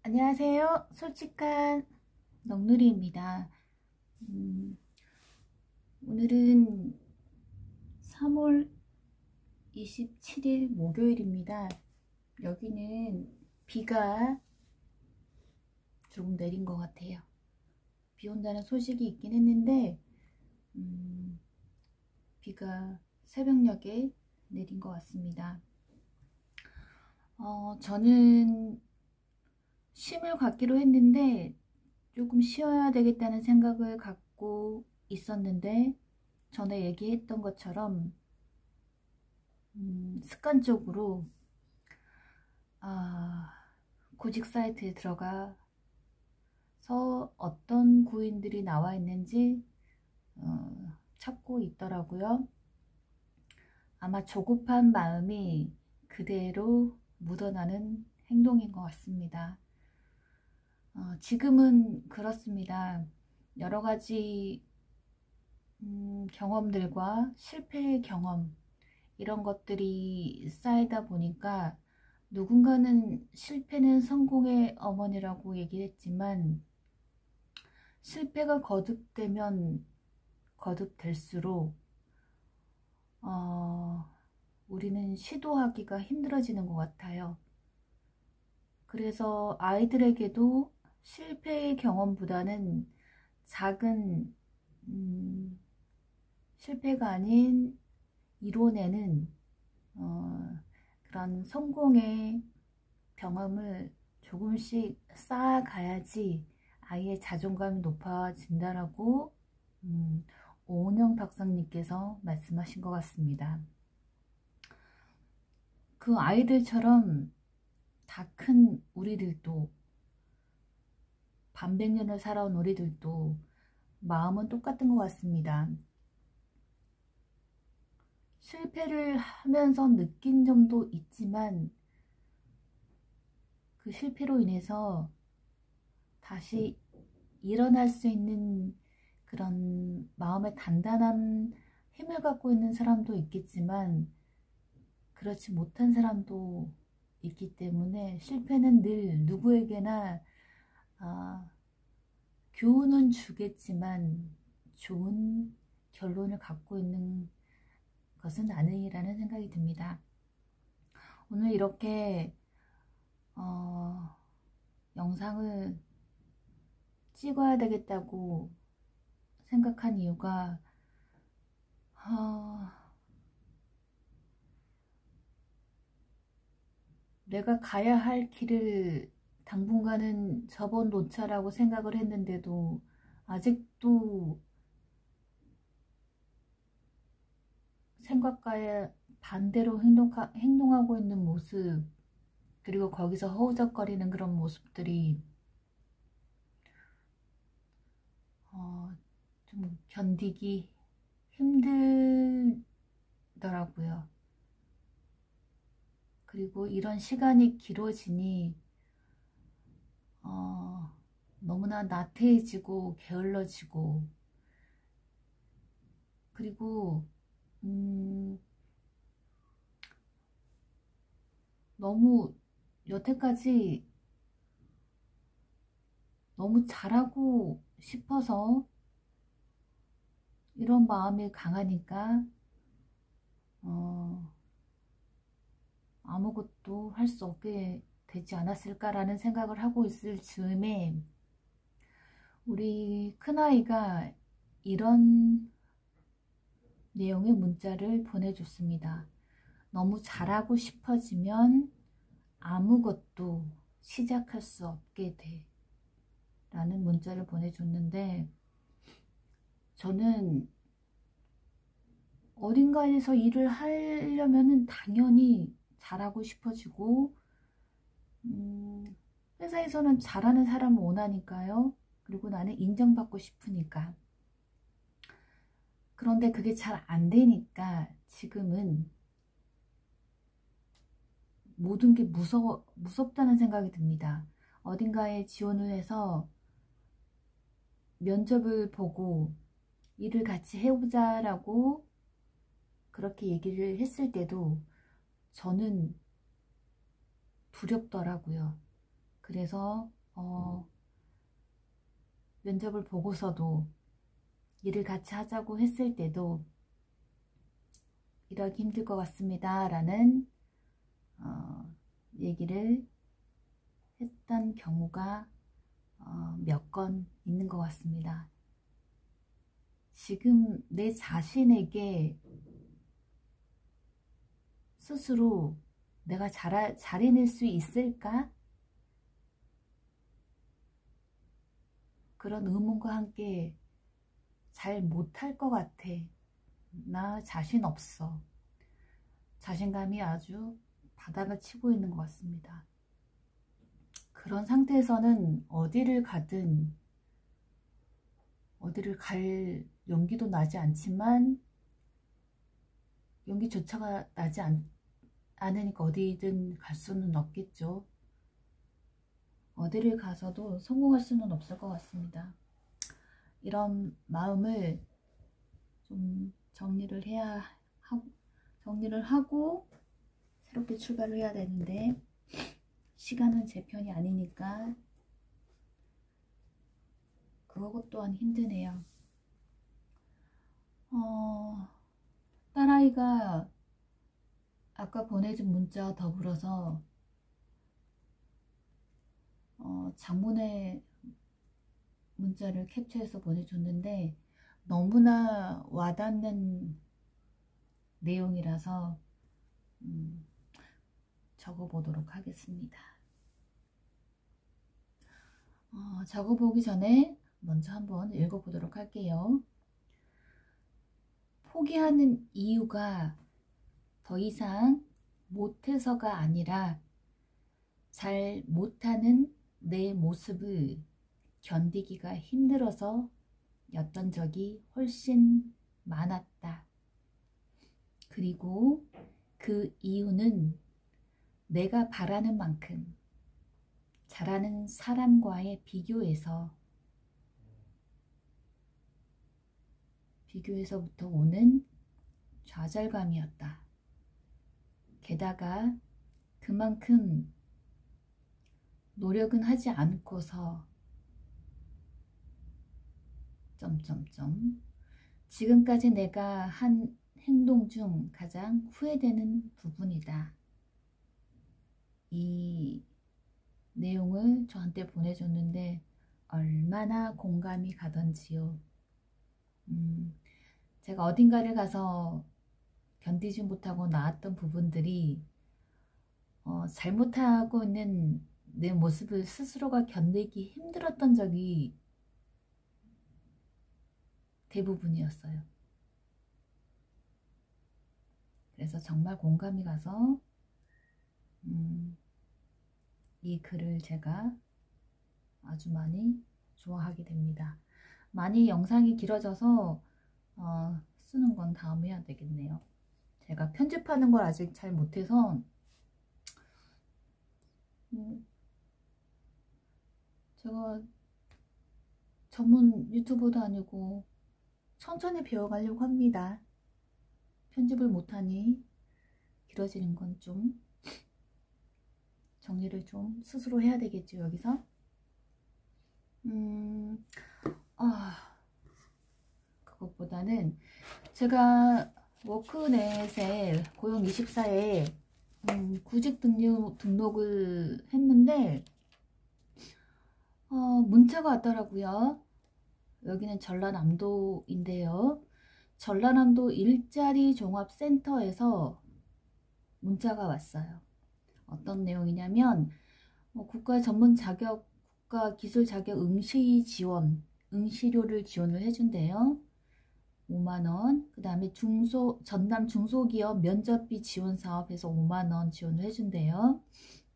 안녕하세요. 솔직한 넋누리입니다. 오늘은 3월 27일 목요일입니다. 여기는 비가 조금 내린 것 같아요. 비 온다는 소식이 있긴 했는데 비가 새벽녘에 내린 것 같습니다. 저는 쉼을 갖기로 했는데 조금 쉬어야 되겠다는 생각을 갖고 있었는데 전에 얘기했던 것처럼 습관적으로 구직 사이트에 들어가서 어떤 구인들이 나와 있는지 찾고 있더라고요. 아마 조급한 마음이 그대로 묻어나는 행동인 것 같습니다. 지금은 그렇습니다. 여러 가지 경험들과 실패의 경험 이런 것들이 쌓이다 보니까 누군가는 실패는 성공의 어머니라고 얘기를 했지만 실패가 거듭되면 거듭될수록 우리는 시도하기가 힘들어지는 것 같아요. 그래서 아이들에게도 실패의 경험보다는 작은 실패가 아닌 이뤄내는 그런 성공의 경험을 조금씩 쌓아가야지 아이의 자존감이 높아진다라고 오은영 박사님께서 말씀하신 것 같습니다. 그 아이들처럼 다 큰 우리들도 반백년을 살아온 우리들도 마음은 똑같은 것 같습니다. 실패를 하면서 느낀 점도 있지만 그 실패로 인해서 다시 일어날 수 있는 그런 마음의 단단한 힘을 갖고 있는 사람도 있겠지만 그렇지 못한 사람도 있기 때문에 실패는 늘 누구에게나 교훈은 주겠지만 좋은 결론을 갖고 있는 것은 아니라는 생각이 듭니다. 오늘 이렇게 영상을 찍어야 되겠다고 생각한 이유가 내가 가야 할 길을 당분간은 접어놓자라고 생각을 했는데도 아직도 생각과의 반대로 행동하고 있는 모습, 그리고 거기서 허우적거리는 그런 모습들이 좀 견디기 힘들더라고요. 그리고 이런 시간이 길어지니 너무나 나태해지고 게을러지고, 그리고 너무 여태까지 너무 잘하고 싶어서 이런 마음이 강하니까 아무것도 할 수 없게 되지 않았을까라는 생각을 하고 있을 즈음에 우리 큰아이가 이런 내용의 문자를 보내줬습니다. 너무 잘하고 싶어지면 아무것도 시작할 수 없게 돼 라는 문자를 보내줬는데, 저는 어딘가에서 일을 하려면 당연히 잘하고 싶어지고 회사에서는 잘하는 사람을 원하니까요. 그리고 나는 인정받고 싶으니까. 그런데 그게 잘 안 되니까 지금은 모든 게 무섭다는 생각이 듭니다. 어딘가에 지원을 해서 면접을 보고 일을 같이 해보자라고 그렇게 얘기를 했을 때도 저는 두렵더라고요. 그래서 면접을 보고서도 일을 같이 하자고 했을 때도 일하기 힘들 것 같습니다 라는 얘기를 했던 경우가 몇 건 있는 것 같습니다. 지금 내 자신에게 스스로 내가 잘해낼 수 있을까? 그런 의문과 함께 잘 못할 것 같아. 나 자신 없어. 자신감이 아주 바닥을 치고 있는 것 같습니다. 그런 상태에서는 어디를 가든 어디를 갈 용기도 나지 않지만 용기조차가 나지 않으니까 어디든 갈 수는 없겠죠. 어디를 가서도 성공할 수는 없을 것 같습니다. 이런 마음을 좀 정리를 하고 새롭게 출발을 해야 되는데 시간은 제 편이 아니니까 그것 또한 힘드네요. 딸아이가 아까 보내준 문자 더불어서 장문의 문자를 캡처해서 보내줬는데 너무나 와닿는 내용이라서 적어보도록 하겠습니다. 적어보기 전에 먼저 한번 읽어보도록 할게요. 포기하는 이유가 더 이상 못해서가 아니라 잘 못하는 내 모습을 견디기가 힘들어서 였던 적이 훨씬 많았다. 그리고 그 이유는 내가 바라는 만큼 잘하는 사람과의 비교에서부터 오는 좌절감이었다. 게다가 그만큼 노력은 하지 않고서 지금까지 내가 한 행동 중 가장 후회되는 부분이다. 이 내용을 저한테 보내줬는데 얼마나 공감이 가던지요. 제가 어딘가를 가서 견디지 못하고 나왔던 부분들이 잘못하고 있는 내 모습을 스스로가 견디기 힘들었던 적이 대부분이었어요. 그래서 정말 공감이 가서 이 글을 제가 아주 많이 좋아하게 됩니다. 많이 영상이 길어져서 쓰는 건 다음에 해야 되겠네요. 제가 편집하는 걸 아직 잘 못해서 제가 전문 유튜버도 아니고 천천히 배워가려고 합니다. 편집을 못하니 길어지는 건 좀 정리를 좀 스스로 해야 되겠죠, 여기서. 그것보다는 제가 워크넷에 고용24에 구직 등록을 했는데 문자가 왔더라고요. 여기는 전라남도인데요. 전라남도 일자리 종합센터에서 문자가 왔어요. 어떤 내용이냐면 국가 전문 자격, 국가 기술 자격 응시료를 지원을 해준대요. 5만원. 그 다음에 전남 중소기업 면접비 지원 사업에서 5만원 지원을 해준대요.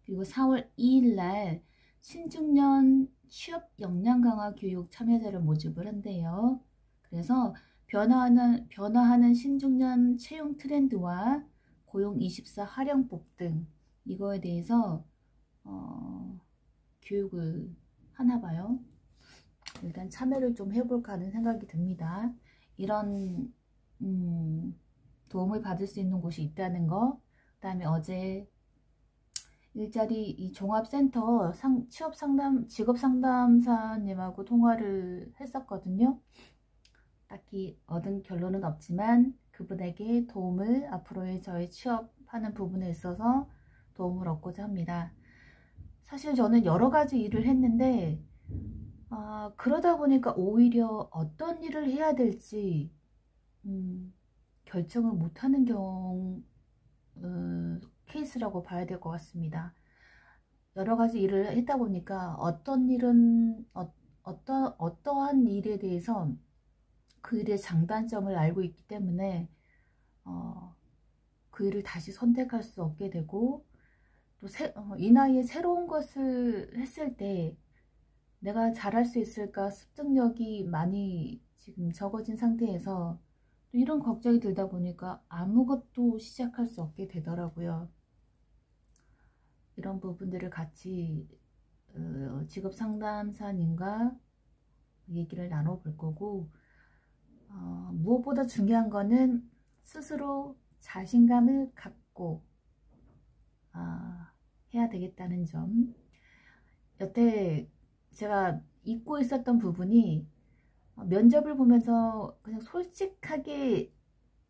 그리고 4월 2일날 신중년 취업 역량 강화 교육 참여자를 모집을 한대요. 그래서 변화하는 신중년 채용 트렌드와 고용24 활용법 등 이거에 대해서 교육을 하나 봐요. 일단 참여를 좀 해볼까 하는 생각이 듭니다. 이런 도움을 받을 수 있는 곳이 있다는 거, 그 다음에 어제 일자리 이 종합센터 직업상담사님하고 통화를 했었거든요. 딱히 얻은 결론은 없지만 그분에게 도움을 앞으로의 저의 취업하는 부분에 있어서 도움을 얻고자 합니다. 사실 저는 여러 가지 일을 했는데 그러다 보니까 오히려 어떤 일을 해야 될지 결정을 못하는 케이스라고 봐야 될 것 같습니다. 여러 가지 일을 했다 보니까 어떤 일은 어떠한 일에 대해서 그 일의 장단점을 알고 있기 때문에 그 일을 다시 선택할 수 없게 되고 또 이 나이에 새로운 것을 했을 때 내가 잘할 수 있을까 습득력이 많이 지금 적어진 상태에서 또 이런 걱정이 들다 보니까 아무것도 시작할 수 없게 되더라고요. 이런 부분들을 같이 직업 상담사님과 얘기를 나눠볼 거고 무엇보다 중요한 거는 스스로 자신감을 갖고 해야 되겠다는 점. 여태 제가 잊고 있었던 부분이 면접을 보면서 그냥 솔직하게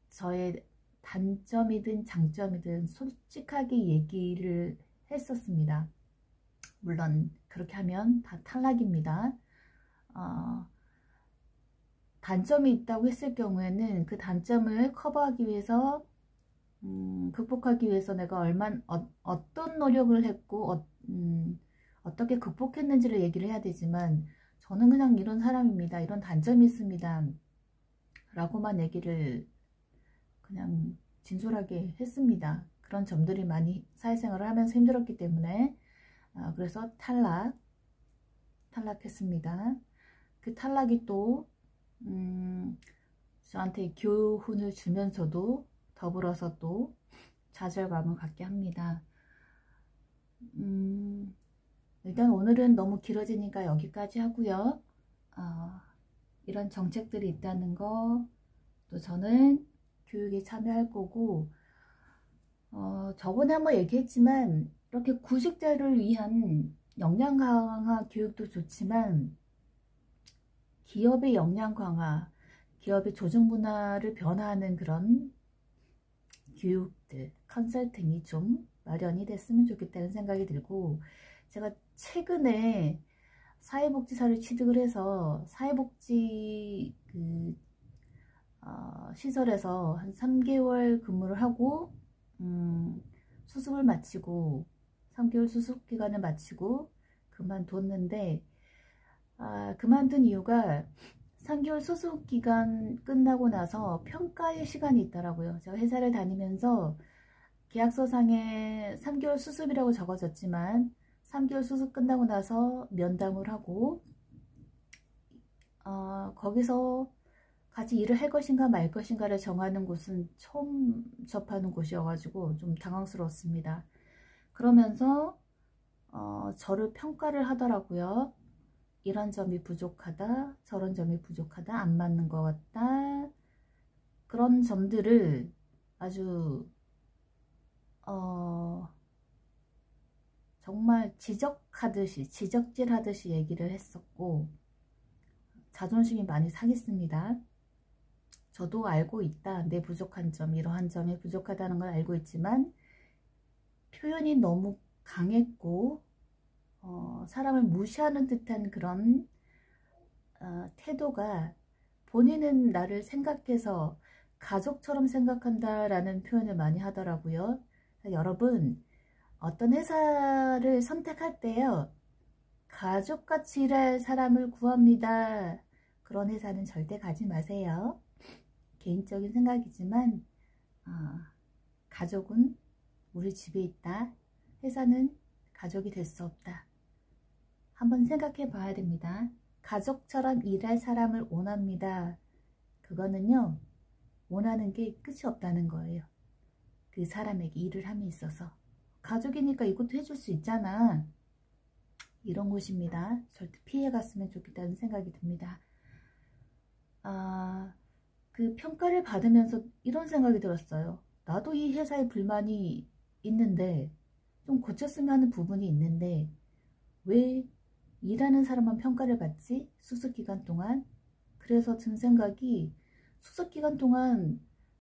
저의 단점이든 장점이든 솔직하게 얘기를 했었습니다. 물론 그렇게 하면 다 탈락입니다. 단점이 있다고 했을 경우에는 그 단점을 커버하기 위해서 극복하기 위해서 내가 어떤 노력을 했고 어떻게 극복했는지를 얘기를 해야 되지만 저는 그냥 이런 사람입니다. 이런 단점이 있습니다. 라고만 얘기를 그냥 진솔하게 했습니다. 그런 점들이 많이 사회생활을 하면서 힘들었기 때문에 그래서 탈락했습니다. 그 탈락이 또 저한테 교훈을 주면서도 더불어서 또 좌절감을 갖게 합니다. 일단 오늘은 너무 길어지니까 여기까지 하고요. 이런 정책들이 있다는 거, 또 저는 교육에 참여할 거고 저번에 한번 얘기했지만 이렇게 구직자를 위한 역량 강화 교육도 좋지만 기업의 역량 강화, 기업의 조직 문화를 변화하는 그런 교육들, 컨설팅이 좀 마련이 됐으면 좋겠다는 생각이 들고 제가 최근에 사회복지사를 취득을 해서 사회복지 시설에서 한 3개월 근무를 하고 수습을 마치고 3개월 수습 기간을 마치고 그만뒀는데 그만둔 이유가 3개월 수습 기간 끝나고 나서 평가의 시간이 있더라고요. 제가 회사를 다니면서 계약서상에 3개월 수습이라고 적어졌지만 3개월 수습 끝나고 나서 면담을 하고 거기서 같이 일을 할 것인가 말 것인가를 정하는 곳은 처음 접하는 곳이어가지고 좀 당황스러웠습니다. 그러면서 저를 평가를 하더라고요. 이런 점이 부족하다, 저런 점이 부족하다, 안 맞는 것 같다, 그런 점들을 아주 정말 지적질하듯이 얘기를 했었고 자존심이 많이 상했습니다. 저도 알고 있다. 내 부족한 점, 이러한 점이 부족하다는 걸 알고 있지만 표현이 너무 강했고 사람을 무시하는 듯한 그런 태도가 본인은 나를 생각해서 가족처럼 생각한다라는 표현을 많이 하더라고요. 여러분, 어떤 회사를 선택할 때요, 가족같이 일할 사람을 구합니다. 그런 회사는 절대 가지 마세요. 개인적인 생각이지만 가족은 우리 집에 있다. 회사는 가족이 될 수 없다. 한번 생각해 봐야 됩니다. 가족처럼 일할 사람을 원합니다. 그거는요, 원하는 게 끝이 없다는 거예요. 그 사람에게 일을 함에 있어서. 가족이니까 이것도 해줄 수 있잖아. 이런 곳입니다. 절대 피해갔으면 좋겠다는 생각이 듭니다. 그 평가를 받으면서 이런 생각이 들었어요. 나도 이 회사에 불만이 있는데 좀 고쳤으면 하는 부분이 있는데 왜 일하는 사람만 평가를 받지? 수습기간 동안. 그래서 든 생각이 수습기간 동안